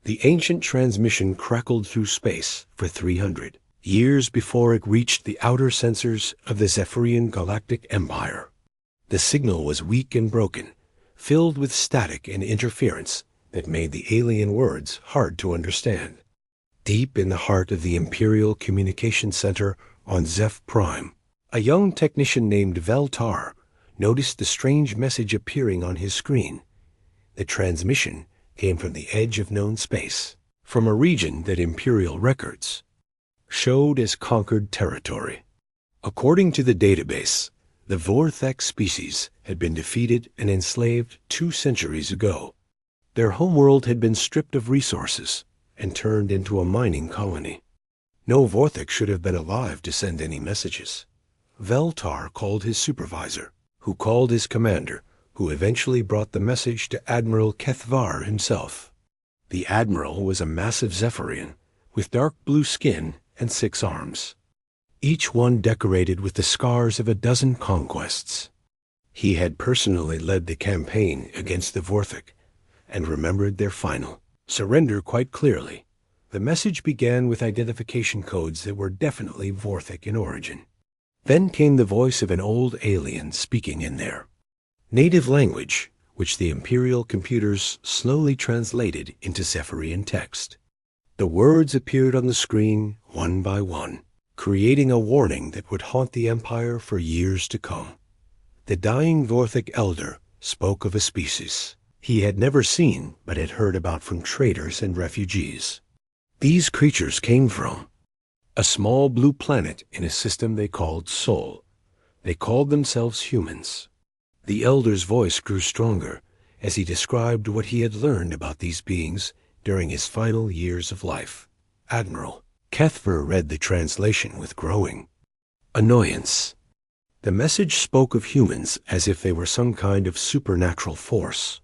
The ancient transmission crackled through space for 300 years before it reached the outer sensors of the Zephyrian Galactic Empire. The signal was weak and broken, filled with static and interference that made the alien words hard to understand. Deep in the heart of the Imperial Communication Center on Zeph Prime, a young technician named Veltar noticed the strange message appearing on his screen. The transmission came from the edge of known space, from a region that Imperial records showed as conquered territory. According to the database, the Vorthek species had been defeated and enslaved 2 centuries ago. Their homeworld had been stripped of resources and turned into a mining colony. No Vorthek should have been alive to send any messages. Veltar called his supervisor, who called his commander, who eventually brought the message to Admiral Kethvar himself. The admiral was a massive Zephyrian with dark blue skin and 6 arms, each one decorated with the scars of a dozen conquests. He had personally led the campaign against the Vorthek and remembered their final surrender quite clearly. The message began with identification codes that were definitely Vorthek in origin. Then came the voice of an old alien speaking in their native language, which the Imperial computers slowly translated into Zephyrian text. The words appeared on the screen one by one, creating a warning that would haunt the Empire for years to come. The dying Vorthek elder spoke of a species he had never seen but had heard about from traders and refugees. These creatures came from a small blue planet in a system they called Sol. They called themselves humans. The elder's voice grew stronger as he described what he had learned about these beings during his final years of life. Admiral Kethvar read the translation with growing annoyance. The message spoke of humans as if they were some kind of supernatural force.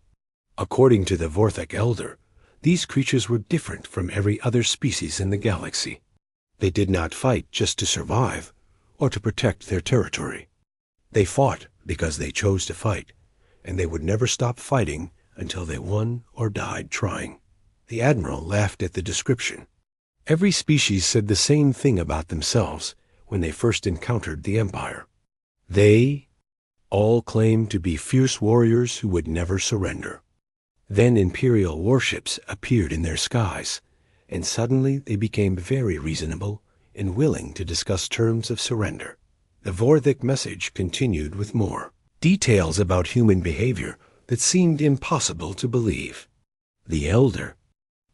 According to the Vorthek elder, these creatures were different from every other species in the galaxy. They did not fight just to survive or to protect their territory. They fought because they chose to fight, and they would never stop fighting until they won or died trying. The admiral laughed at the description. Every species said the same thing about themselves when they first encountered the Empire. They all claimed to be fierce warriors who would never surrender. Then Imperial warships appeared in their skies, and suddenly they became very reasonable and willing to discuss terms of surrender. The Vorthek message continued with more details about human behavior that seemed impossible to believe. The elder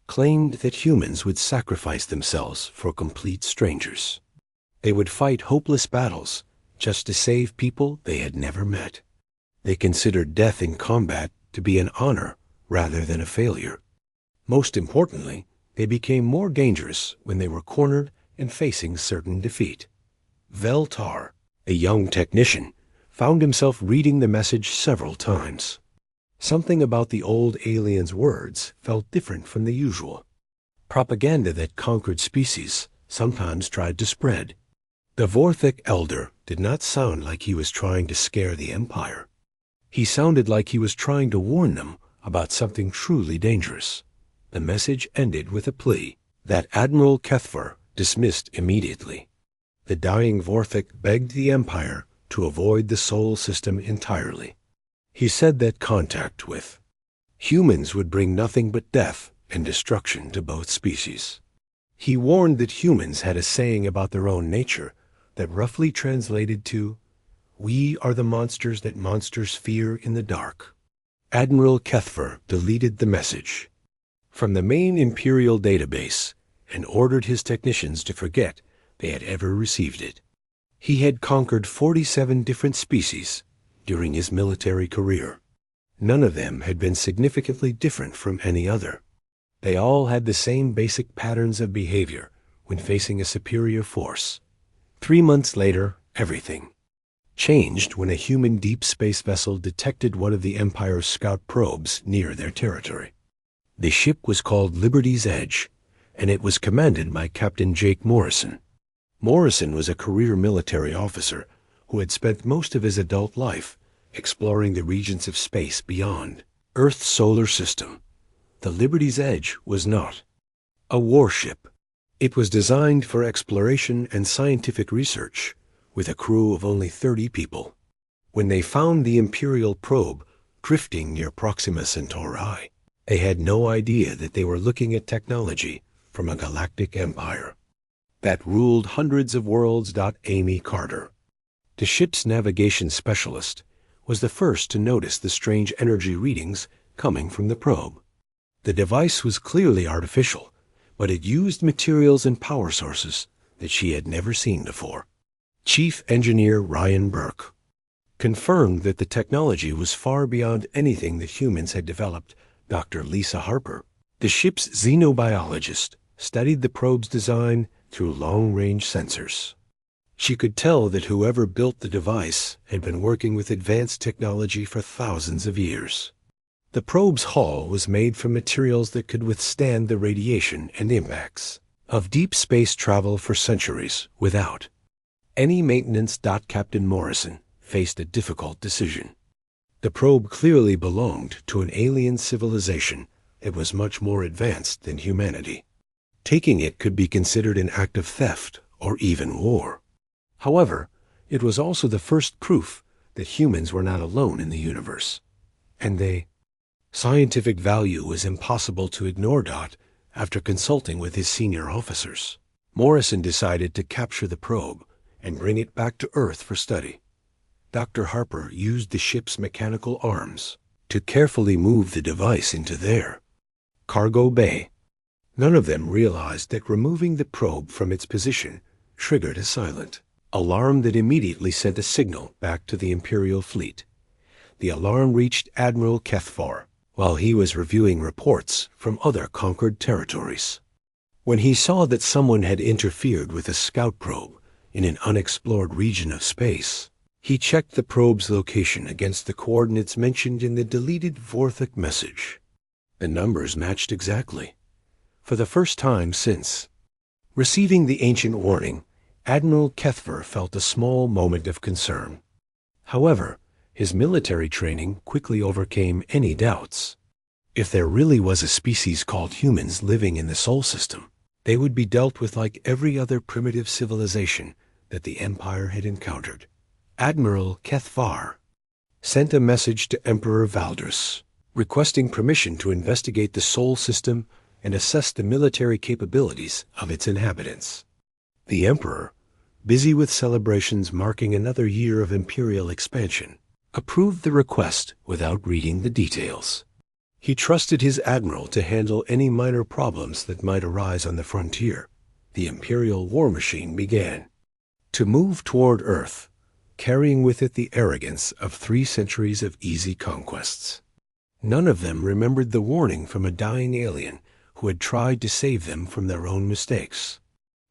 claimed that humans would sacrifice themselves for complete strangers. They would fight hopeless battles just to save people they had never met. They considered death in combat to be an honor rather than a failure. Most importantly, they became more dangerous when they were cornered and facing certain defeat. Veltar, a young technician, found himself reading the message several times. Something about the old alien's words felt different from the usual propaganda that conquered species sometimes tried to spread. The Vorthek elder did not sound like he was trying to scare the Empire. He sounded like he was trying to warn them about something truly dangerous. The message ended with a plea that Admiral Kethvar dismissed immediately. The dying Vorthek begged the Empire to avoid the Sol system entirely. He said that contact with humans would bring nothing but death and destruction to both species. He warned that humans had a saying about their own nature that roughly translated to, "We are the monsters that monsters fear in the dark." Admiral Kethvar deleted the message from the main Imperial database and ordered his technicians to forget they had ever received it. He had conquered 47 different species during his military career. None of them had been significantly different from any other. They all had the same basic patterns of behavior when facing a superior force. 3 months later, everything changed when a human deep space vessel detected one of the Empire's scout probes near their territory. The ship was called Liberty's Edge, and it was commanded by Captain Jake Morrison. Morrison was a career military officer who had spent most of his adult life exploring the regions of space beyond Earth's solar system. The Liberty's Edge was not a warship. It was designed for exploration and scientific research, with a crew of only 30 people. When they found the Imperial probe drifting near Proxima Centauri, they had no idea that they were looking at technology from a galactic empire that ruled hundreds of worlds. Amy Carter, the ship's navigation specialist, was the first to notice the strange energy readings coming from the probe. The device was clearly artificial, but it used materials and power sources that she had never seen before. Chief Engineer Ryan Burke confirmed that the technology was far beyond anything that humans had developed. Dr. Lisa Harper, the ship's xenobiologist, studied the probe's design through long-range sensors. She could tell that whoever built the device had been working with advanced technology for thousands of years. The probe's hull was made from materials that could withstand the radiation and impacts of deep space travel for centuries without any maintenance. Captain Morrison faced a difficult decision. The probe clearly belonged to an alien civilization that was much more advanced than humanity. Taking it could be considered an act of theft or even war. However, it was also the first proof that humans were not alone in the universe, and the scientific value was impossible to ignore. After consulting with his senior officers, Morrison decided to capture the probe and bring it back to Earth for study. Dr. Harper used the ship's mechanical arms to carefully move the device into their cargo bay. None of them realized that removing the probe from its position triggered a silent alarm that immediately sent a signal back to the Imperial fleet. The alarm reached Admiral Cathfar while he was reviewing reports from other conquered territories. When he saw that someone had interfered with a scout probe in an unexplored region of space, he checked the probe's location against the coordinates mentioned in the deleted Vorthok message. The numbers matched exactly. For the first time since receiving the ancient warning, Admiral Cathfar felt a small moment of concern. However, his military training quickly overcame any doubts. If there really was a species called humans living in the Sol system, they would be dealt with like every other primitive civilization that the Empire had encountered. Admiral Cathfar sent a message to Emperor Valdris, requesting permission to investigate the Sol system and assess the military capabilities of its inhabitants. The Emperor, busy with celebrations marking another year of imperial expansion, approved the request without reading the details. He trusted his admiral to handle any minor problems that might arise on the frontier. The imperial war machine began to move toward Earth, carrying with it the arrogance of 3 centuries of easy conquests. None of them remembered the warning from a dying alien who had tried to save them from their own mistakes.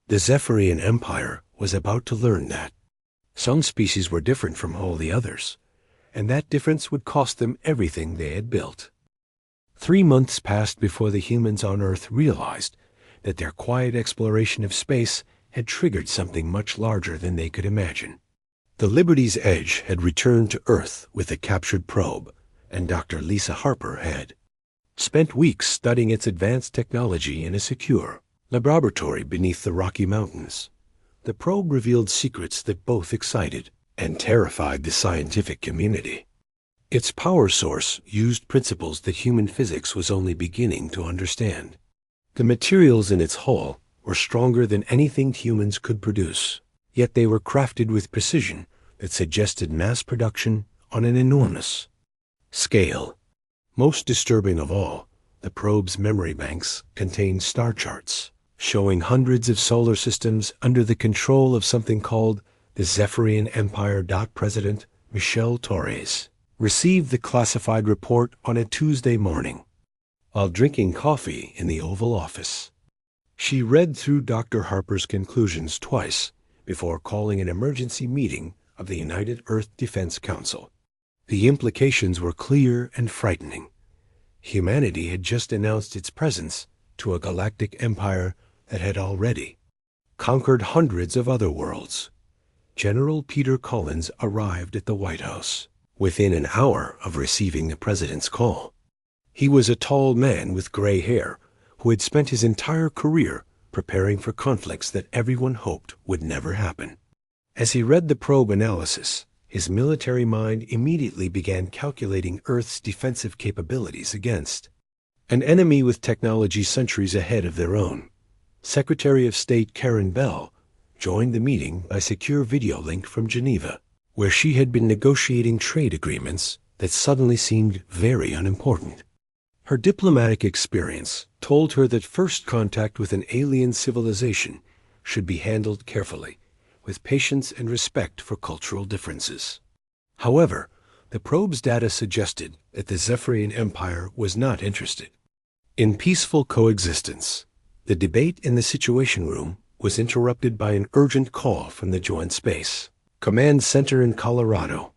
The Zephyrian Empire was about to learn that some species were different from all the others, and that difference would cost them everything they had built. 3 months passed before the humans on Earth realized that their quiet exploration of space had triggered something much larger than they could imagine. The Liberty's Edge had returned to Earth with the captured probe, and Dr. Lisa Harper had spent weeks studying its advanced technology in a secure laboratory beneath the Rocky Mountains. The probe revealed secrets that both excited and terrified the scientific community. Its power source used principles that human physics was only beginning to understand. The materials in its hull were stronger than anything humans could produce, yet they were crafted with precision that suggested mass production on an enormous scale. Most disturbing of all, the probe's memory banks contained star charts showing hundreds of solar systems under the control of something called the Zephyrian Empire. President Michelle Torres received the classified report on a Tuesday morning while drinking coffee in the Oval Office. She read through Dr. Harper's conclusions twice before calling an emergency meeting of the United Earth Defense Council. The implications were clear and frightening. Humanity had just announced its presence to a galactic empire that had already conquered hundreds of other worlds. General Peter Collins arrived at the White House within an hour of receiving the president's call. He was a tall man with gray hair who had spent his entire career preparing for conflicts that everyone hoped would never happen. As he read the probe analysis, his military mind immediately began calculating Earth's defensive capabilities against an enemy with technology centuries ahead of their own. Secretary of State Karen Bell joined the meeting by secure video link from Geneva, where she had been negotiating trade agreements that suddenly seemed very unimportant. Her diplomatic experience told her that first contact with an alien civilization should be handled carefully, with patience and respect for cultural differences. However, the probe's data suggested that the Zephyrian Empire was not interested in peaceful coexistence. The debate in the Situation Room was interrupted by an urgent call from the Joint Space Command Center in Colorado.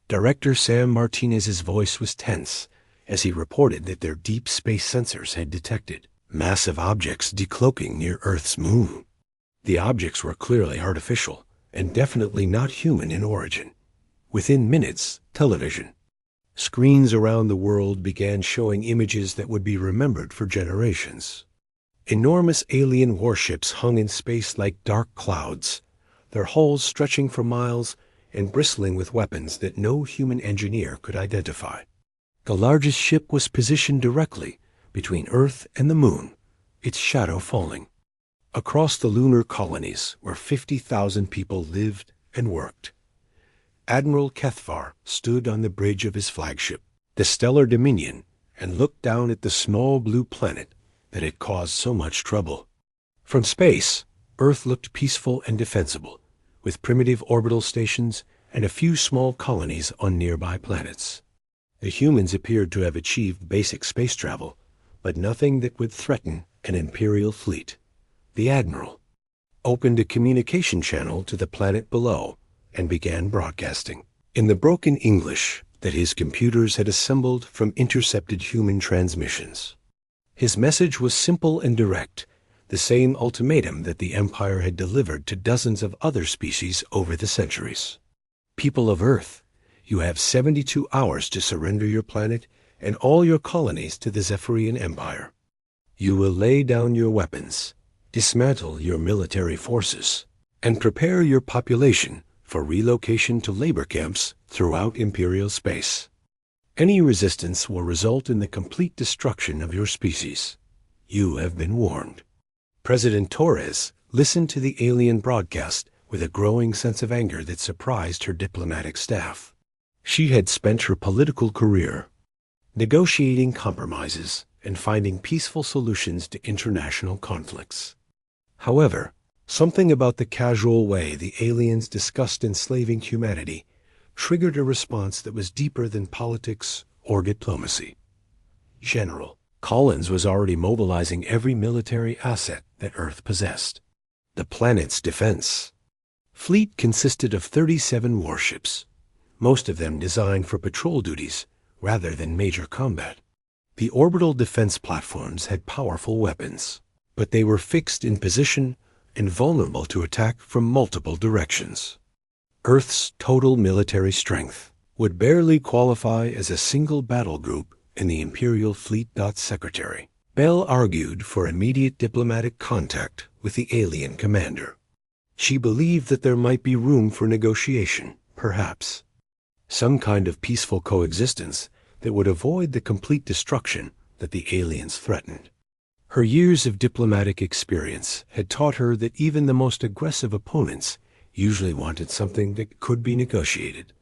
Director Sam Martinez's voice was tense as he reported that their deep space sensors had detected massive objects decloaking near Earth's moon. The objects were clearly artificial and definitely not human in origin. Within minutes, television screens around the world began showing images that would be remembered for generations. Enormous alien warships hung in space like dark clouds, their hulls stretching for miles and bristling with weapons that no human engineer could identify. The largest ship was positioned directly between Earth and the moon, its shadow falling. Across the lunar colonies where 50,000 people lived and worked, Admiral Kethvar stood on the bridge of his flagship, the Stellar Dominion, and looked down at the small blue planet that had caused so much trouble. From space, Earth looked peaceful and defensible, with primitive orbital stations and a few small colonies on nearby planets. The humans appeared to have achieved basic space travel, but nothing that would threaten an Imperial fleet. The Admiral opened a communication channel to the planet below and began broadcasting in the broken English that his computers had assembled from intercepted human transmissions. His message was simple and direct, the same ultimatum that the Empire had delivered to dozens of other species over the centuries. People of Earth, you have 72 hours to surrender your planet and all your colonies to the Zephyrian Empire. You will lay down your weapons, dismantle your military forces, and prepare your population for relocation to labor camps throughout Imperial space. Any resistance will result in the complete destruction of your species. You have been warned. President Torres listened to the alien broadcast with a growing sense of anger that surprised her diplomatic staff. She had spent her political career negotiating compromises and finding peaceful solutions to international conflicts. However, something about the casual way the aliens discussed enslaving humanity triggered a response that was deeper than politics or diplomacy. General Collins was already mobilizing every military asset that Earth possessed. The planet's defense fleet consisted of 37 warships, most of them designed for patrol duties rather than major combat. The orbital defense platforms had powerful weapons, but they were fixed in position and vulnerable to attack from multiple directions. Earth's total military strength would barely qualify as a single battle group in the Imperial Fleet. Secretary Bell argued for immediate diplomatic contact with the alien commander. She believed that there might be room for negotiation, perhaps some kind of peaceful coexistence that would avoid the complete destruction that the aliens threatened. Her years of diplomatic experience had taught her that even the most aggressive opponents usually wanted something that could be negotiated.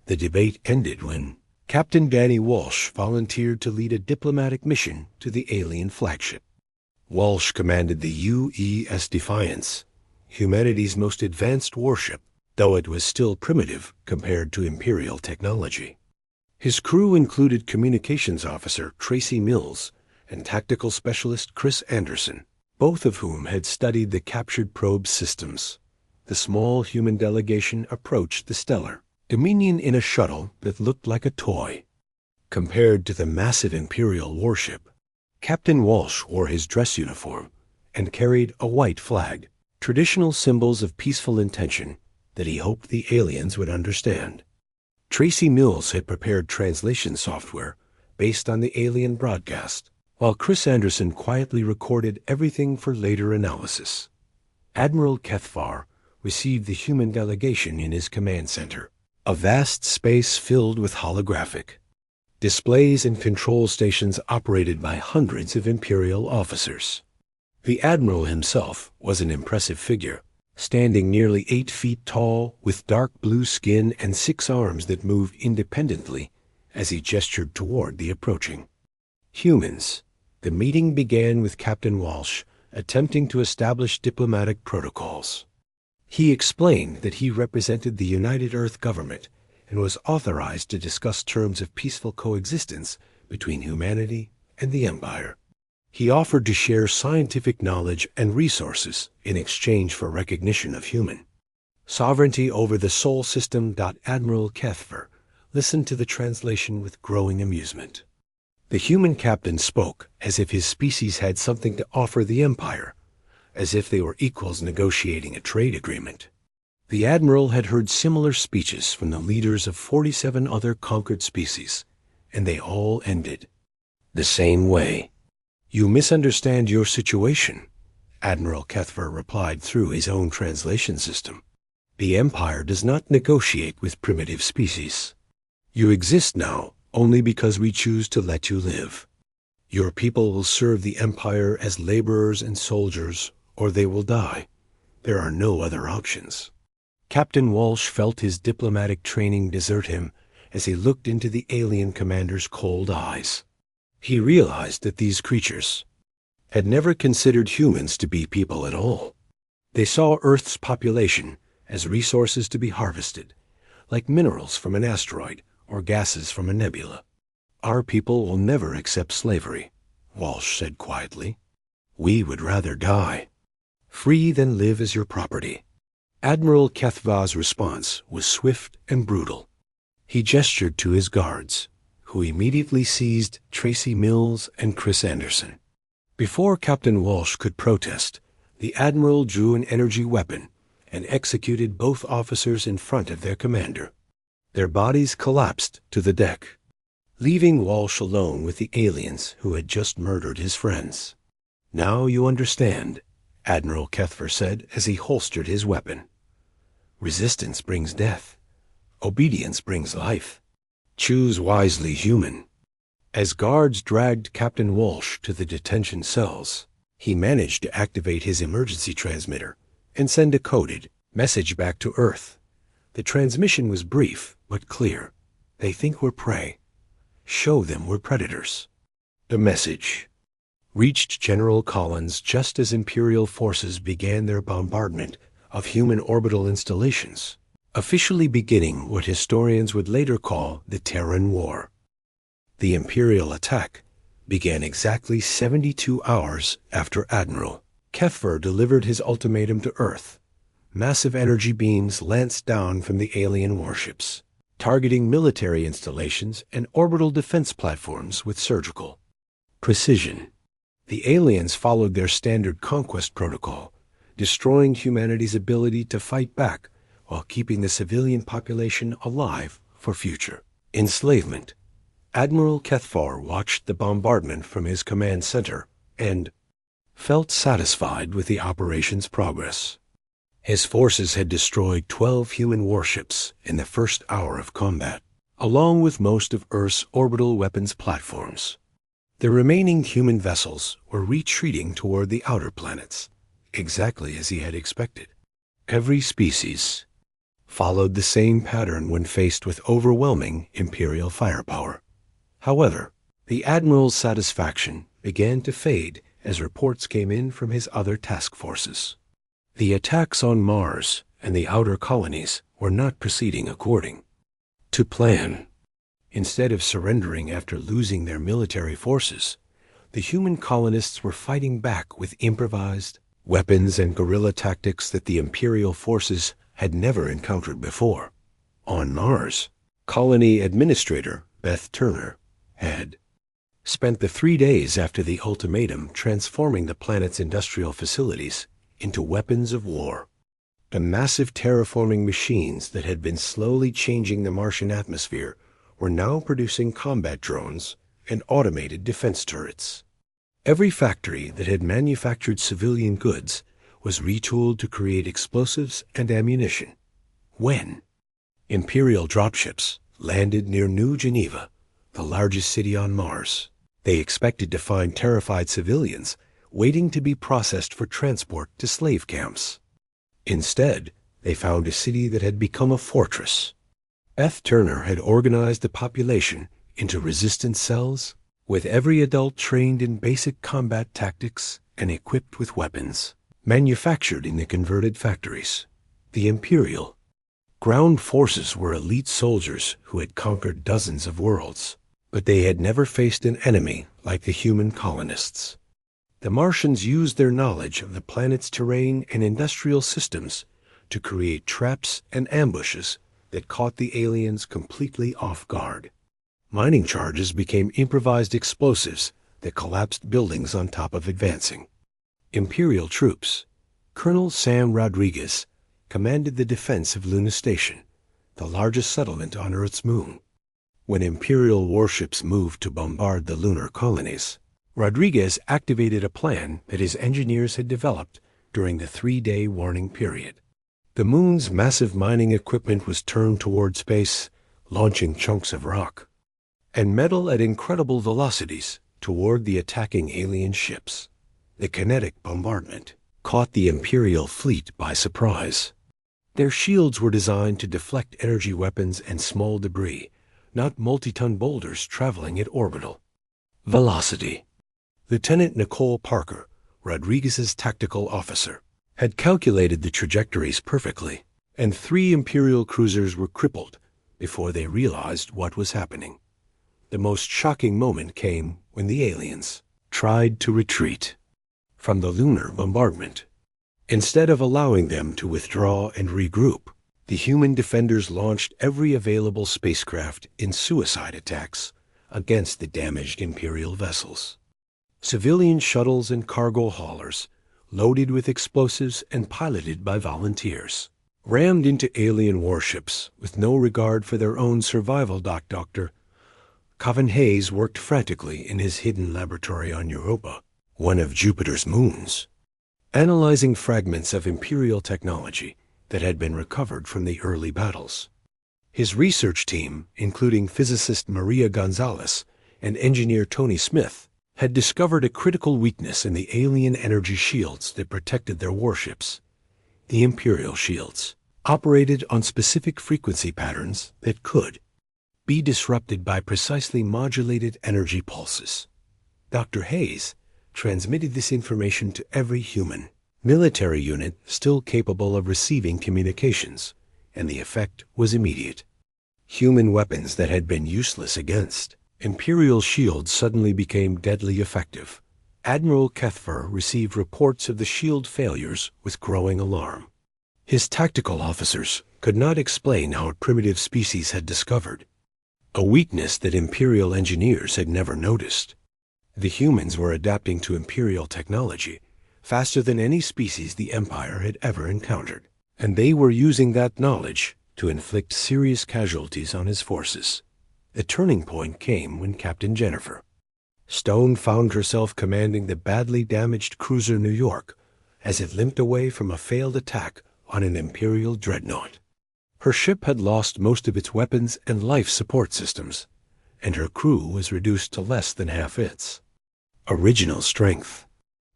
The debate ended when Captain Danny Walsh volunteered to lead a diplomatic mission to the alien flagship. Walsh commanded the UES Defiance, humanity's most advanced warship, though it was still primitive compared to Imperial technology. His crew included communications officer Tracy Mills and tactical specialist Chris Anderson, both of whom had studied the captured probe's systems. The small human delegation approached the Stellar Dominion in a shuttle that looked like a toy. Compared to the massive Imperial warship, Captain Walsh wore his dress uniform and carried a white flag, traditional symbols of peaceful intention that he hoped the aliens would understand. Tracy Mills had prepared translation software based on the alien broadcast, while Chris Anderson quietly recorded everything for later analysis. Admiral Kethvar received the human delegation in his command center, a vast space filled with holographic displays and control stations operated by hundreds of Imperial officers. The Admiral himself was an impressive figure, standing nearly 8 feet tall with dark blue skin and 6 arms that moved independently as he gestured toward the approaching humans. The meeting began with Captain Walsh attempting to establish diplomatic protocols. He explained that he represented the United Earth government and was authorized to discuss terms of peaceful coexistence between humanity and the Empire. He offered to share scientific knowledge and resources in exchange for recognition of human sovereignty over the Sol system. Admiral Kethvar listened to the translation with growing amusement. The human captain spoke as if his species had something to offer the Empire, as if they were equals negotiating a trade agreement. The Admiral had heard similar speeches from the leaders of 47 other conquered species, and they all ended the same way. "You misunderstand your situation," Admiral Kethvar replied through his own translation system. "The Empire does not negotiate with primitive species. You exist now only because we choose to let you live. Your people will serve the Empire as laborers and soldiers, or they will die. There are no other options." Captain Walsh felt his diplomatic training desert him as he looked into the alien commander's cold eyes. He realized that these creatures had never considered humans to be people at all. They saw Earth's population as resources to be harvested, like minerals from an asteroid or gases from a nebula. "Our people will never accept slavery," Walsh said quietly. "We would rather die free than live as your property." Admiral Kethvar's response was swift and brutal. He gestured to his guards, who immediately seized Tracy Mills and Chris Anderson. Before Captain Walsh could protest, the Admiral drew an energy weapon and executed both officers in front of their commander. Their bodies collapsed to the deck, leaving Walsh alone with the aliens who had just murdered his friends. "Now you understand," Admiral Kethvar said as he holstered his weapon. "Resistance brings death. Obedience brings life. Choose wisely, human." As guards dragged Captain Walsh to the detention cells, he managed to activate his emergency transmitter and send a coded message back to Earth. The transmission was brief but clear. "They think we're prey. Show them we're predators." The message reached General Collins just as Imperial forces began their bombardment of human orbital installations, officially beginning what historians would later call the Terran War. The Imperial attack began exactly 72 hours after Admiral Kethvar delivered his ultimatum to Earth. Massive energy beams lanced down from the alien warships, targeting military installations and orbital defense platforms with surgical precision. The aliens followed their standard conquest protocol, destroying humanity's ability to fight back while keeping the civilian population alive for future enslavement. Admiral Kethvar watched the bombardment from his command center and felt satisfied with the operation's progress. His forces had destroyed 12 human warships in the first hour of combat, along with most of Earth's orbital weapons platforms. The remaining human vessels were retreating toward the outer planets, exactly as he had expected. Every species followed the same pattern when faced with overwhelming Imperial firepower. However, the Admiral's satisfaction began to fade as reports came in from his other task forces. The attacks on Mars and the outer colonies were not proceeding according to plan. Instead of surrendering after losing their military forces, the human colonists were fighting back with improvised weapons and guerrilla tactics that the Imperial forces had never encountered before. On Mars, colony administrator Beth Turner had spent the 3 days after the ultimatum transforming the planet's industrial facilities into weapons of war. The massive terraforming machines that had been slowly changing the Martian atmosphere were now producing combat drones and automated defense turrets. Every factory that had manufactured civilian goods was retooled to create explosives and ammunition. When Imperial dropships landed near New Geneva, the largest city on Mars, they expected to find terrified civilians waiting to be processed for transport to slave camps. Instead, they found a city that had become a fortress. F. Turner had organized the population into resistance cells, with every adult trained in basic combat tactics and equipped with weapons, manufactured in the converted factories. The Imperial ground forces were elite soldiers who had conquered dozens of worlds, but they had never faced an enemy like the human colonists. The Martians used their knowledge of the planet's terrain and industrial systems to create traps and ambushes that caught the aliens completely off guard. Mining charges became improvised explosives that collapsed buildings on top of advancing. Imperial troops. Colonel Sam Rodriguez commanded the defense of Luna Station, the largest settlement on Earth's moon. When Imperial warships moved to bombard the lunar colonies, Rodriguez activated a plan that his engineers had developed during the 3-day warning period. The moon's massive mining equipment was turned toward space, launching chunks of rock and metal at incredible velocities toward the attacking alien ships. The kinetic bombardment caught the Imperial fleet by surprise. Their shields were designed to deflect energy weapons and small debris, not multi-ton boulders traveling at orbital velocity. Lieutenant Nicole Parker, Rodriguez's tactical officer, had calculated the trajectories perfectly, and 3 Imperial cruisers were crippled before they realized what was happening. The most shocking moment came when the aliens tried to retreat from the lunar bombardment. Instead of allowing them to withdraw and regroup, the human defenders launched every available spacecraft in suicide attacks against the damaged Imperial vessels. Civilian shuttles and cargo haulers, loaded with explosives and piloted by volunteers, rammed into alien warships with no regard for their own survival. Dr. Coven Hayes worked frantically in his hidden laboratory on Europa, one of Jupiter's moons, analyzing fragments of Imperial technology that had been recovered from the early battles. His research team, including physicist Maria Gonzalez and engineer Tony Smith, had discovered a critical weakness in the alien energy shields that protected their warships. The Imperial shields operated on specific frequency patterns that could be disrupted by precisely modulated energy pulses. Dr. Hayes transmitted this information to every human military unit still capable of receiving communications, and the effect was immediate. Human weapons that had been useless against Imperial shields suddenly became deadly effective. Admiral Kethfer received reports of the shield failures with growing alarm. His tactical officers could not explain how a primitive species had discovered a weakness that Imperial engineers had never noticed. The humans were adapting to Imperial technology faster than any species the Empire had ever encountered, and they were using that knowledge to inflict serious casualties on his forces. A turning point came when Captain Jennifer Stone found herself commanding the badly damaged cruiser New York as it limped away from a failed attack on an Imperial dreadnought. Her ship had lost most of its weapons and life support systems, and her crew was reduced to less than half its original strength.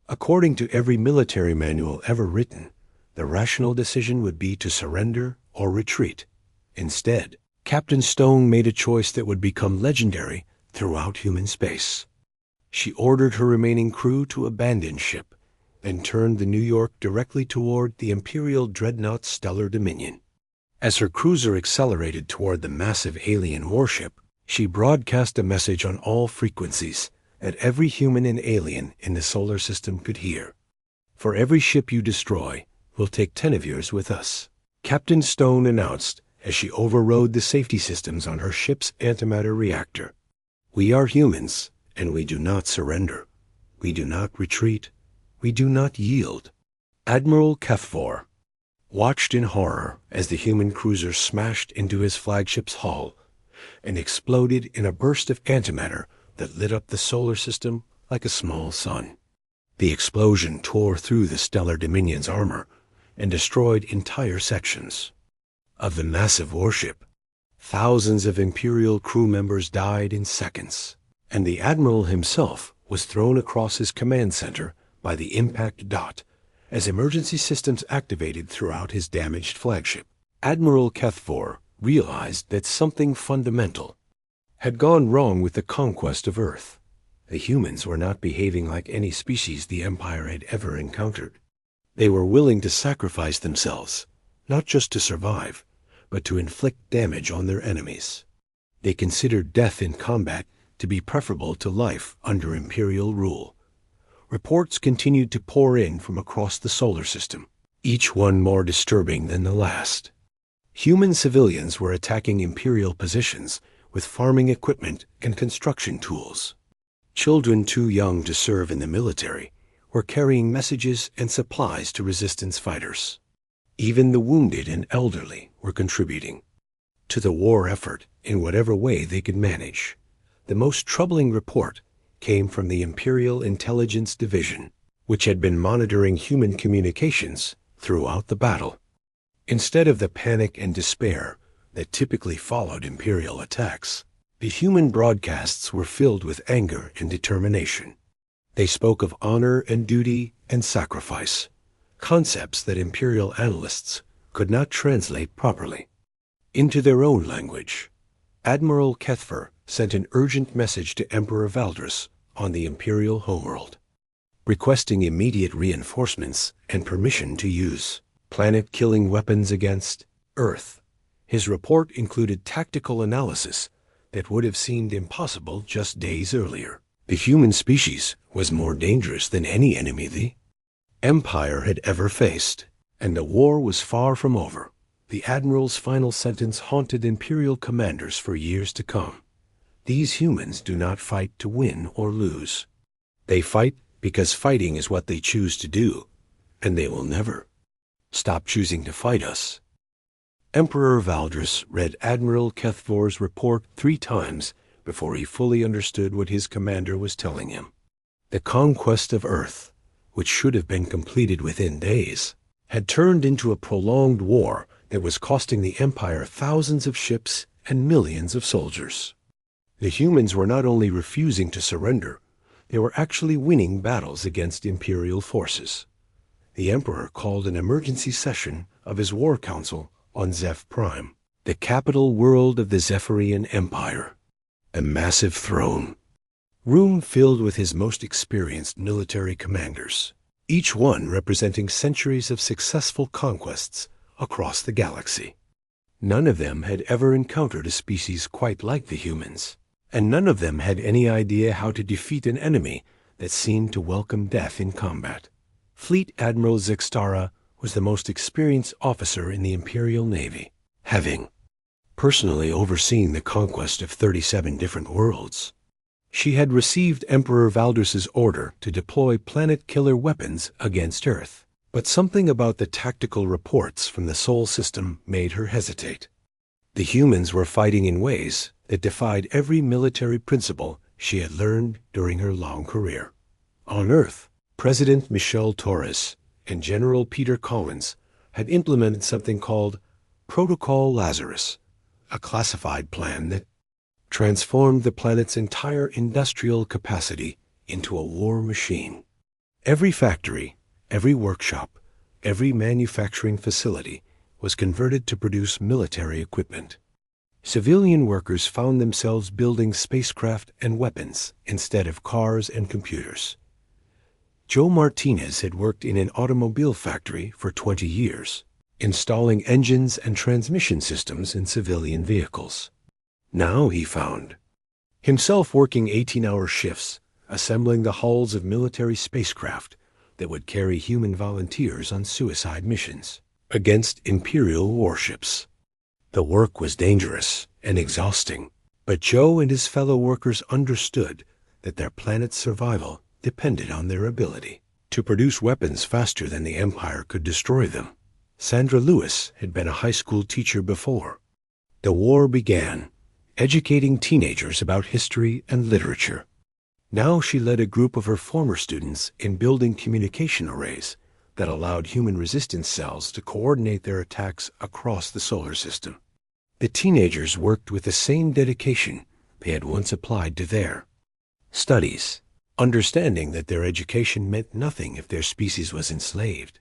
According to every military manual ever written, the rational decision would be to surrender or retreat. Instead, Captain Stone made a choice that would become legendary throughout human space. She ordered her remaining crew to abandon ship, then turned the New York directly toward the Imperial dreadnought's stellar dominion. As her cruiser accelerated toward the massive alien warship, she broadcast a message on all frequencies that every human and alien in the solar system could hear. For every ship you destroy, we'll take 10 of yours with us, Captain Stone announced as she overrode the safety systems on her ship's antimatter reactor. We are humans, and we do not surrender. We do not retreat. We do not yield. Admiral Kethfor watched in horror as the human cruiser smashed into his flagship's hull and exploded in a burst of antimatter that lit up the solar system like a small sun. The explosion tore through the Stellar Dominion's armor and destroyed entire sections of the massive warship. Thousands of Imperial crew members died in seconds, and the Admiral himself was thrown across his command center by the impact dot as emergency systems activated throughout his damaged flagship. Admiral Kethvor realized that something fundamental had gone wrong with the conquest of Earth. The humans were not behaving like any species the Empire had ever encountered. They were willing to sacrifice themselves, not just to survive, but to inflict damage on their enemies. They considered death in combat to be preferable to life under Imperial rule. Reports continued to pour in from across the solar system, each one more disturbing than the last. Human civilians were attacking Imperial positions with farming equipment and construction tools. Children too young to serve in the military were carrying messages and supplies to resistance fighters. Even the wounded and elderly were contributing to the war effort in whatever way they could manage. The most troubling report came from the Imperial Intelligence Division, which had been monitoring human communications throughout the battle. Instead of the panic and despair that typically followed Imperial attacks, the human broadcasts were filled with anger and determination. They spoke of honor and duty and sacrifice, concepts that Imperial analysts could not translate properly into their own language. Admiral Kethver sent an urgent message to Emperor Valdris on the Imperial homeworld, requesting immediate reinforcements and permission to use planet-killing weapons against Earth. His report included tactical analysis that would have seemed impossible just days earlier. The human species was more dangerous than any enemy the Empire had ever faced, and the war was far from over. The Admiral's final sentence haunted Imperial commanders for years to come. These humans do not fight to win or lose. They fight because fighting is what they choose to do, and they will never stop choosing to fight us. Emperor Valdris read Admiral Kethvor's report 3 times before he fully understood what his commander was telling him. The conquest of Earth, which should have been completed within days, had turned into a prolonged war that was costing the Empire thousands of ships and millions of soldiers. The humans were not only refusing to surrender, they were actually winning battles against Imperial forces. The Emperor called an emergency session of his war council on Zeph Prime, the capital world of the Zephyrian Empire. A massive throne room filled with his most experienced military commanders, each one representing centuries of successful conquests across the galaxy. None of them had ever encountered a species quite like the humans, and none of them had any idea how to defeat an enemy that seemed to welcome death in combat. Fleet Admiral Zixtara was the most experienced officer in the Imperial Navy, having personally overseen the conquest of 37 different worlds. She had received Emperor Valdris's order to deploy planet-killer weapons against Earth, but something about the tactical reports from the Sol system made her hesitate. The humans were fighting in ways that defied every military principle she had learned during her long career. On Earth, President Michel Torres and General Peter Collins had implemented something called Protocol Lazarus, a classified plan that transformed the planet's entire industrial capacity into a war machine. Every factory, every workshop, every manufacturing facility was converted to produce military equipment. Civilian workers found themselves building spacecraft and weapons instead of cars and computers. Joe Martinez had worked in an automobile factory for 20 years, installing engines and transmission systems in civilian vehicles. Now he found himself working 18-hour shifts, assembling the hulls of military spacecraft that would carry human volunteers on suicide missions against Imperial warships. The work was dangerous and exhausting, but Joe and his fellow workers understood that their planet's survival depended on their ability to produce weapons faster than the Empire could destroy them. Sandra Lewis had been a high school teacher before. The war began, educating teenagers about history and literature. Now she led a group of her former students in building communication arrays that allowed human resistance cells to coordinate their attacks across the solar system. The teenagers worked with the same dedication they had once applied to their studies, understanding that their education meant nothing if their species was enslaved.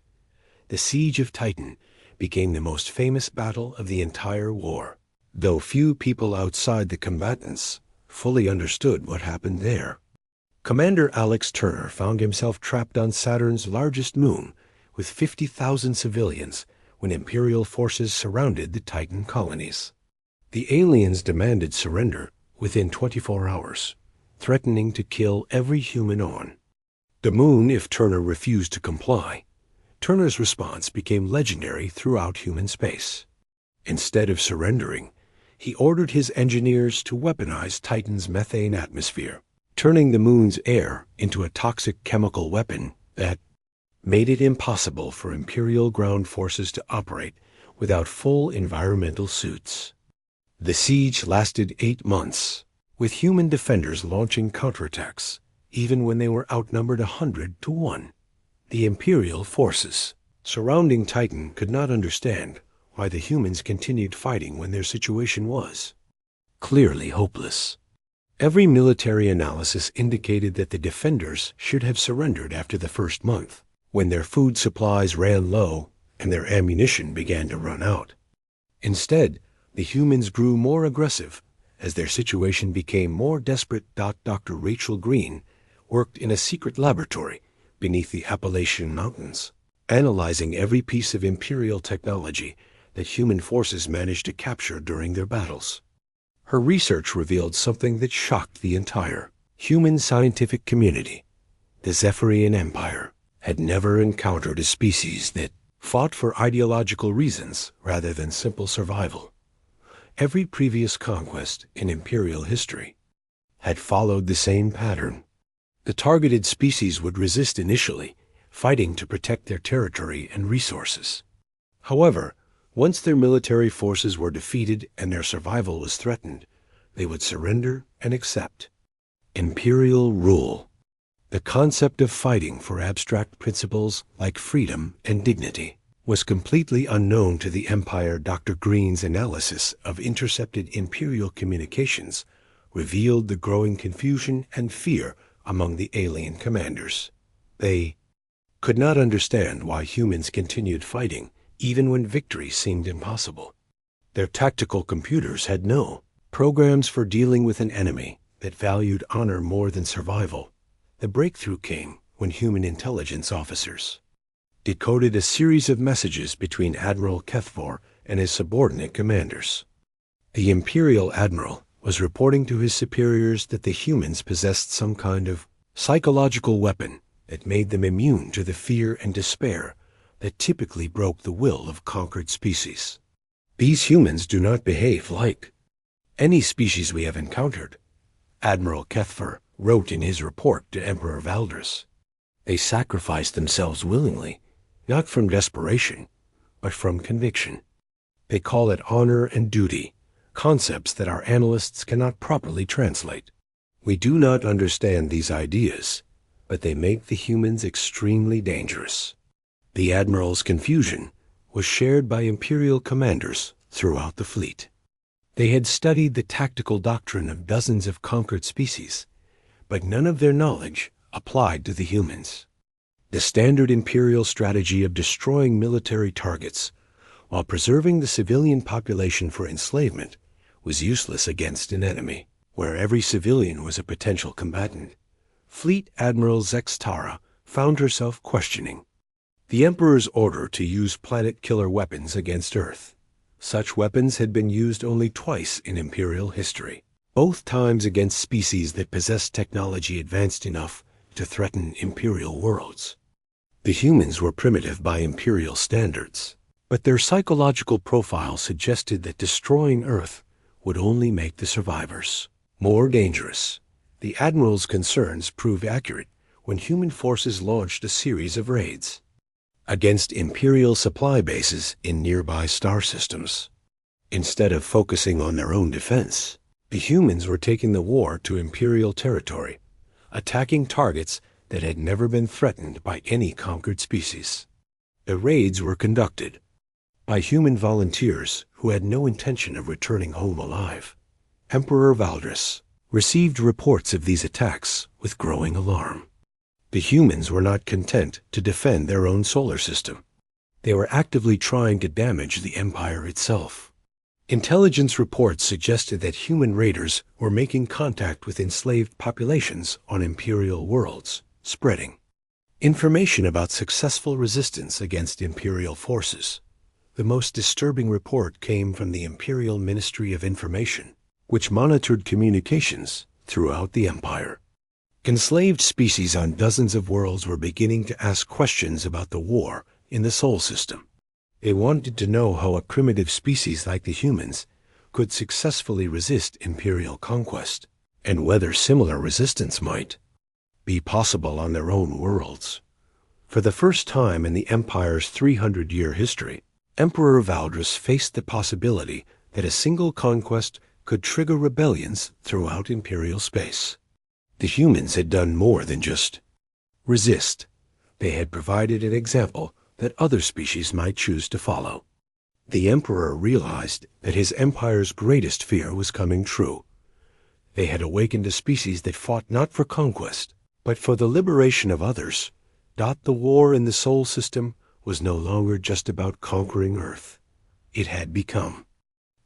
The Siege of Titan became the most famous battle of the entire war, though few people outside the combatants fully understood what happened there. Commander Alex Turner found himself trapped on Saturn's largest moon with 50,000 civilians when Imperial forces surrounded the Titan colonies. The aliens demanded surrender within 24 hours, threatening to kill every human on the moon if Turner refused to comply. Turner's response became legendary throughout human space. Instead of surrendering, he ordered his engineers to weaponize Titan's methane atmosphere, turning the moon's air into a toxic chemical weapon that made it impossible for Imperial ground forces to operate without full environmental suits. The siege lasted 8 months, with human defenders launching counterattacks, even when they were outnumbered 100 to 1. The Imperial forces surrounding Titan could not understand why the humans continued fighting when their situation was clearly hopeless. Every military analysis indicated that the defenders should have surrendered after the first month, when their food supplies ran low and their ammunition began to run out. Instead, the humans grew more aggressive as their situation became more desperate. Dr. Rachel Green worked in a secret laboratory beneath the Appalachian Mountains, analyzing every piece of Imperial technology that human forces managed to capture during their battles. Her research revealed something that shocked the entire human scientific community. The Zephyrian Empire had never encountered a species that fought for ideological reasons rather than simple survival. Every previous conquest in Imperial history had followed the same pattern. The targeted species would resist initially, fighting to protect their territory and resources. However, once their military forces were defeated and their survival was threatened, they would surrender and accept Imperial rule. The concept of fighting for abstract principles like freedom and dignity was completely unknown to the Empire. Dr. Green's analysis of intercepted Imperial communications revealed the growing confusion and fear among the alien commanders. They could not understand why humans continued fighting even when victory seemed impossible. Their tactical computers had no programs for dealing with an enemy that valued honor more than survival. The breakthrough came when human intelligence officers decoded a series of messages between Admiral Kethvor and his subordinate commanders. The Imperial Admiral was reporting to his superiors that the humans possessed some kind of psychological weapon that made them immune to the fear and despair that typically broke the will of conquered species. These humans do not behave like any species we have encountered, Admiral Kethvor wrote in his report to Emperor Valdris. They sacrifice themselves willingly, not from desperation, but from conviction. They call it honor and duty, concepts that our analysts cannot properly translate. We do not understand these ideas, but they make the humans extremely dangerous. The Admiral's confusion was shared by Imperial commanders throughout the fleet. They had studied the tactical doctrine of dozens of conquered species, but none of their knowledge applied to the humans. The standard Imperial strategy of destroying military targets while preserving the civilian population for enslavement was useless against an enemy where every civilian was a potential combatant. Fleet Admiral Zextara found herself questioning the Emperor's order to use planet-killer weapons against Earth. Such weapons had been used only twice in Imperial history, both times against species that possessed technology advanced enough to threaten Imperial worlds. The humans were primitive by Imperial standards, but their psychological profile suggested that destroying Earth would only make the survivors more dangerous. The Admiral's concerns proved accurate when human forces launched a series of raids against Imperial supply bases in nearby star systems. Instead of focusing on their own defense, The humans were taking the war to Imperial territory, attacking targets that had never been threatened by any conquered species. The raids were conducted by human volunteers who had no intention of returning home alive. Emperor Valdris received reports of these attacks with growing alarm. The humans were not content to defend their own solar system. They were actively trying to damage the Empire itself. Intelligence reports suggested that human raiders were making contact with enslaved populations on Imperial worlds, spreading information about successful resistance against Imperial forces. The most disturbing report came from the Imperial Ministry of Information, which monitored communications throughout the Empire. Enslaved species on dozens of worlds were beginning to ask questions about the war in the Sol system. They wanted to know how a primitive species like the humans could successfully resist Imperial conquest, and whether similar resistance might be possible on their own worlds. For the first time in the Empire's 300-year history, Emperor Valdris faced the possibility that a single conquest could trigger rebellions throughout Imperial space. The humans had done more than just resist. They had provided an example that other species might choose to follow. The Emperor realized that his empire's greatest fear was coming true. They had awakened a species that fought not for conquest, but for the liberation of others. The war in the Sol system was no longer just about conquering Earth. It had become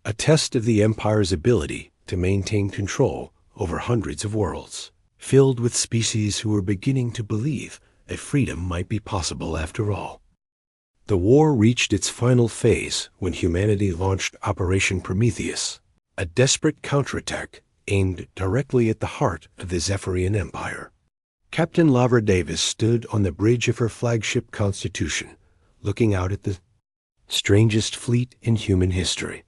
a test of the Empire's ability to maintain control over hundreds of worlds, filled with species who were beginning to believe that freedom might be possible after all. The war reached its final phase when humanity launched Operation Prometheus, a desperate counterattack aimed directly at the heart of the Zephyrian Empire. Captain Lavra Davis stood on the bridge of her flagship Constitution, looking out at the strangest fleet in human history.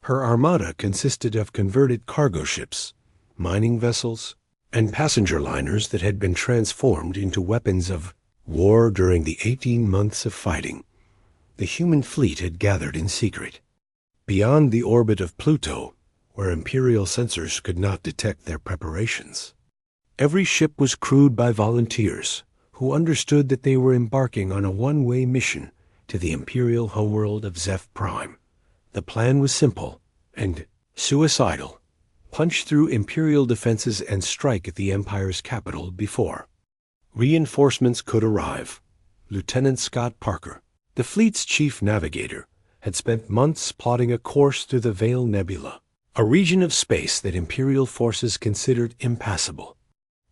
Her armada consisted of converted cargo ships, mining vessels, and passenger liners that had been transformed into weapons of war during the 18 months of fighting. The human fleet had gathered in secret, beyond the orbit of Pluto, where Imperial sensors could not detect their preparations. Every ship was crewed by volunteers who understood that they were embarking on a one-way mission to the Imperial homeworld of Zeph Prime. The plan was simple and suicidal: punch through Imperial defenses and strike at the Empire's capital before reinforcements could arrive. Lieutenant Scott Parker, the fleet's chief navigator, had spent months plotting a course through the Veil Nebula, a region of space that Imperial forces considered impassable.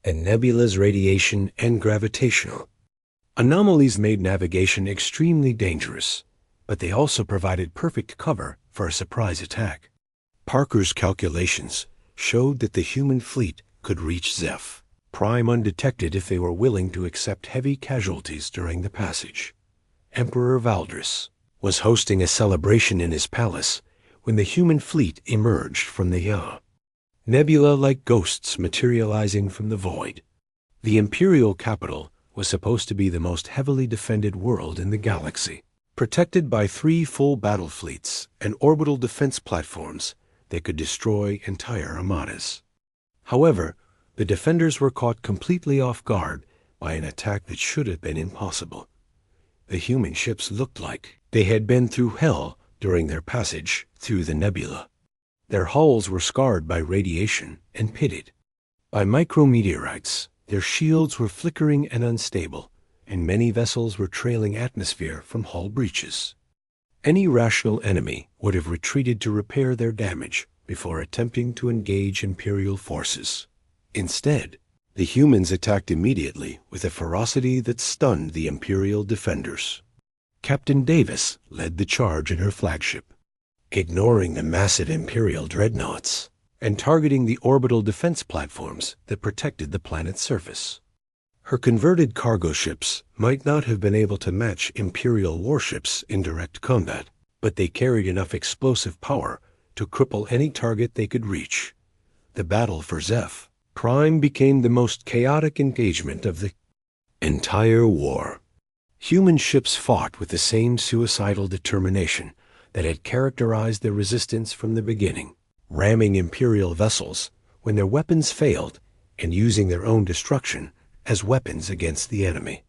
And nebula's radiation and gravitational anomalies made navigation extremely dangerous, but they also provided perfect cover for a surprise attack. Parker's calculations showed that the human fleet could reach Zeph Prime undetected if they were willing to accept heavy casualties during the passage. Emperor Valdris was hosting a celebration in his palace when the human fleet emerged from the nebula like ghosts materializing from the void. The Imperial capital was supposed to be the most heavily defended world in the galaxy, protected by 3 full battle fleets and orbital defense platforms that could destroy entire armadas. However, the defenders were caught completely off guard by an attack that should have been impossible. The human ships looked like they had been through hell during their passage through the nebula. Their hulls were scarred by radiation and pitted by micrometeorites. Their shields were flickering and unstable, and many vessels were trailing atmosphere from hull breaches. Any rational enemy would have retreated to repair their damage before attempting to engage Imperial forces. Instead, the humans attacked immediately with a ferocity that stunned the Imperial defenders. Captain Davis led the charge in her flagship, ignoring the massive Imperial dreadnoughts and targeting the orbital defense platforms that protected the planet's surface. Her converted cargo ships might not have been able to match Imperial warships in direct combat, but they carried enough explosive power to cripple any target they could reach. The battle for Zeph Prime became the most chaotic engagement of the entire war. Human ships fought with the same suicidal determination that had characterized their resistance from the beginning. ramming Imperial vessels when their weapons failed and using their own destruction as weapons against the enemy.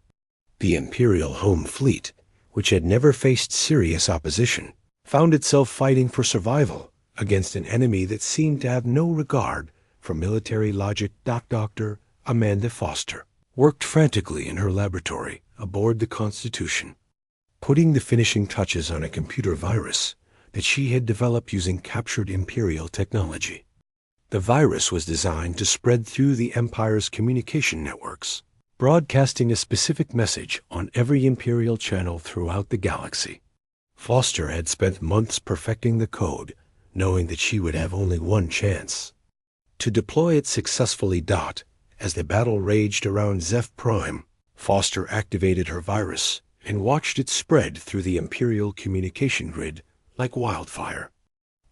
The Imperial home fleet, which had never faced serious opposition, found itself fighting for survival against an enemy that seemed to have no regard for military logic. Dr. Amanda Foster worked frantically in her laboratory aboard the Constitution, putting the finishing touches on a computer virus that she had developed using captured Imperial technology. The virus was designed to spread through the Empire's communication networks, broadcasting a specific message on every Imperial channel throughout the galaxy. Foster had spent months perfecting the code, knowing that she would have only one chance to deploy it successfully. As the battle raged around Zeph Prime, Foster activated her virus and watched it spread through the Imperial communication grid like wildfire.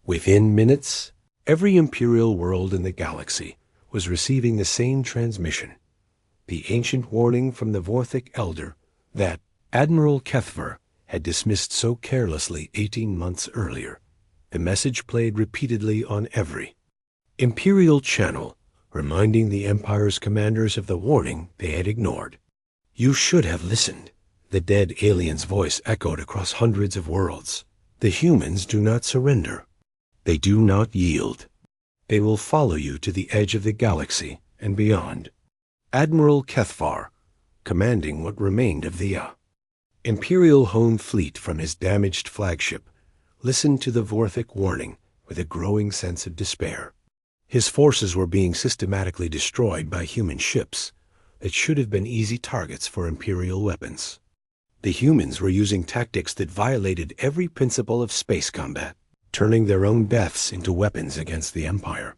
Within minutes, every Imperial world in the galaxy was receiving the same transmission, the ancient warning from the Vorthic Elder that Admiral Kethver had dismissed so carelessly 18 months earlier. The message played repeatedly on every Imperial channel, reminding the Empire's commanders of the warning they had ignored. "You should have listened," the dead alien's voice echoed across hundreds of worlds. "The humans do not surrender. They do not yield. They will follow you to the edge of the galaxy and beyond." Admiral Kethvar, commanding what remained of the Imperial home fleet from his damaged flagship, listened to the Vorthic warning with a growing sense of despair. His forces were being systematically destroyed by human ships that should have been easy targets for Imperial weapons. The humans were using tactics that violated every principle of space combat, turning their own deaths into weapons against the Empire.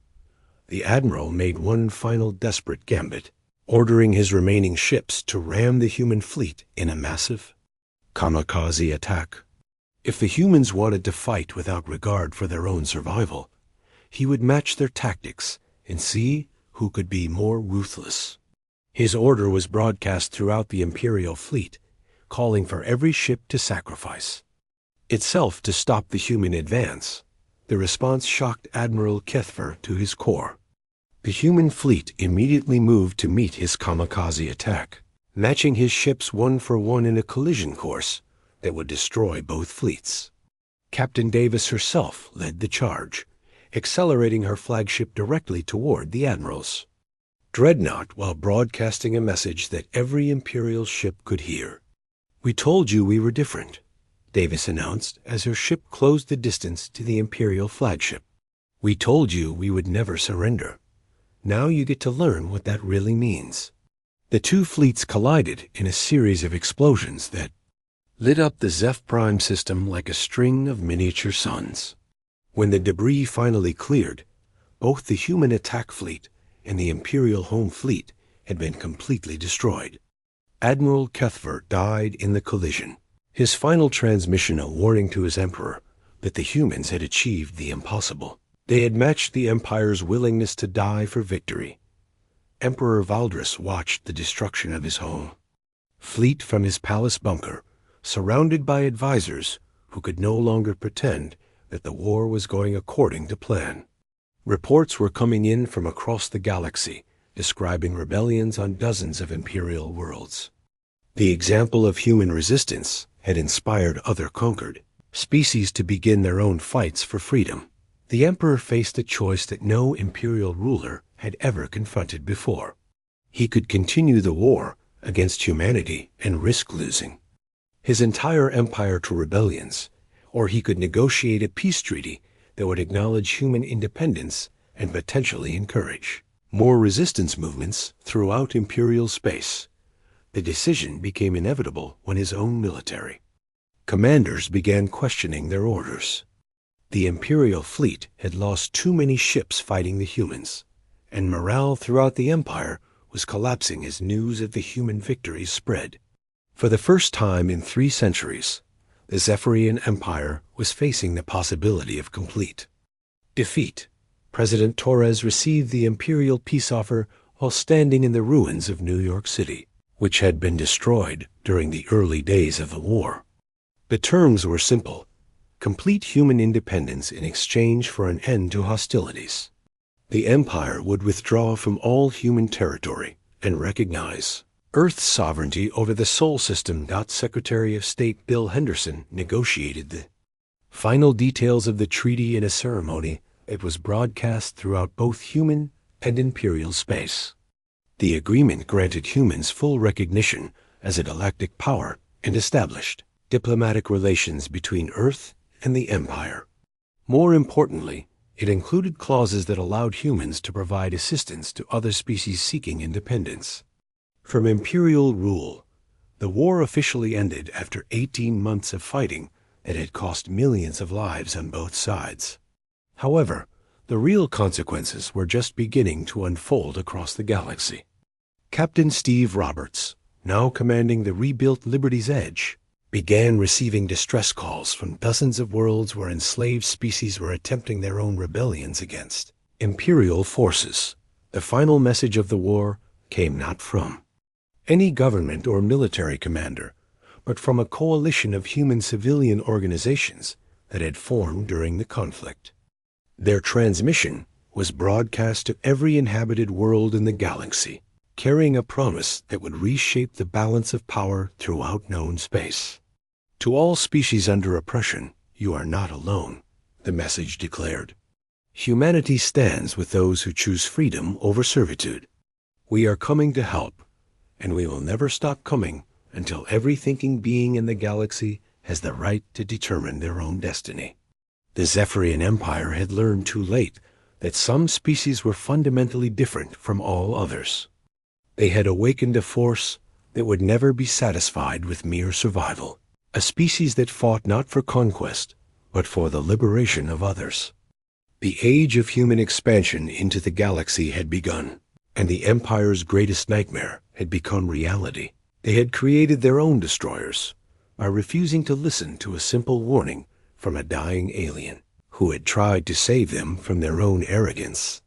The Admiral made one final desperate gambit, ordering his remaining ships to ram the human fleet in a massive kamikaze attack. If the humans wanted to fight without regard for their own survival, he would match their tactics and see who could be more ruthless. His order was broadcast throughout the Imperial fleet, calling for every ship to sacrifice itself to stop the human advance. The response shocked Admiral Kethver to his core. The human fleet immediately moved to meet his kamikaze attack, matching his ships one for one in a collision course that would destroy both fleets. Captain Davis herself led the charge, accelerating her flagship directly toward the Admiral's dreadnought while broadcasting a message that every Imperial ship could hear. "We told you we were different," Davis announced as her ship closed the distance to the Imperial flagship. "We told you we would never surrender. Now you get to learn what that really means." The two fleets collided in a series of explosions that lit up the Zeph Prime system like a string of miniature suns. When the debris finally cleared, both the human attack fleet and the Imperial home fleet had been completely destroyed. Admiral Kethver died in the collision, his final transmission a warning to his Emperor that the humans had achieved the impossible. They had matched the Empire's willingness to die for victory. Emperor Valdris watched the destruction of his home fleet from his palace bunker, surrounded by advisors who could no longer pretend that the war was going according to plan. Reports were coming in from across the galaxy, describing rebellions on dozens of Imperial worlds. The example of human resistance had inspired other conquered species to begin their own fights for freedom. The Emperor faced a choice that no Imperial ruler had ever confronted before. He could continue the war against humanity and risk losing his entire empire to rebellions, or he could negotiate a peace treaty that would acknowledge human independence and potentially encourage more resistance movements throughout Imperial space. The decision became inevitable when his own military commanders began questioning their orders. The Imperial fleet had lost too many ships fighting the humans, and morale throughout the Empire was collapsing as news of the human victories spread. For the first time in 3 centuries, the Zephyrian Empire was facing the possibility of complete defeat. President Torres received the Imperial peace offer while standing in the ruins of New York City, which had been destroyed during the early days of the war. The terms were simple: complete human independence in exchange for an end to hostilities. The Empire would withdraw from all human territory and recognize Earth's sovereignty over the Sol system. Secretary of State Bill Henderson negotiated the final details of the treaty in a ceremony that was broadcast throughout both human and imperial space. The agreement granted humans full recognition as a galactic power and established diplomatic relations between Earth and the Empire. More importantly, it included clauses that allowed humans to provide assistance to other species seeking independence. From imperial rule, the war officially ended after 18 months of fighting that had cost millions of lives on both sides. However, the real consequences were just beginning to unfold across the galaxy. Captain Steve Roberts, now commanding the rebuilt Liberty's Edge, began receiving distress calls from dozens of worlds where enslaved species were attempting their own rebellions against imperial forces. The final message of the war came not from any government or military commander, but from a coalition of human civilian organizations that had formed during the conflict. Their transmission was broadcast to every inhabited world in the galaxy, carrying a promise that would reshape the balance of power throughout known space. To all species under oppression, you are not alone, the message declared. Humanity stands with those who choose freedom over servitude. We are coming to help, and we will never stop coming until every thinking being in the galaxy has the right to determine their own destiny. The Zephyrian Empire had learned too late that some species were fundamentally different from all others. They had awakened a force that would never be satisfied with mere survival, a species that fought not for conquest, but for the liberation of others. The age of human expansion into the galaxy had begun, and the Empire's greatest nightmare had become reality. They had created their own destroyers by refusing to listen to a simple warning from a dying alien who had tried to save them from their own arrogance.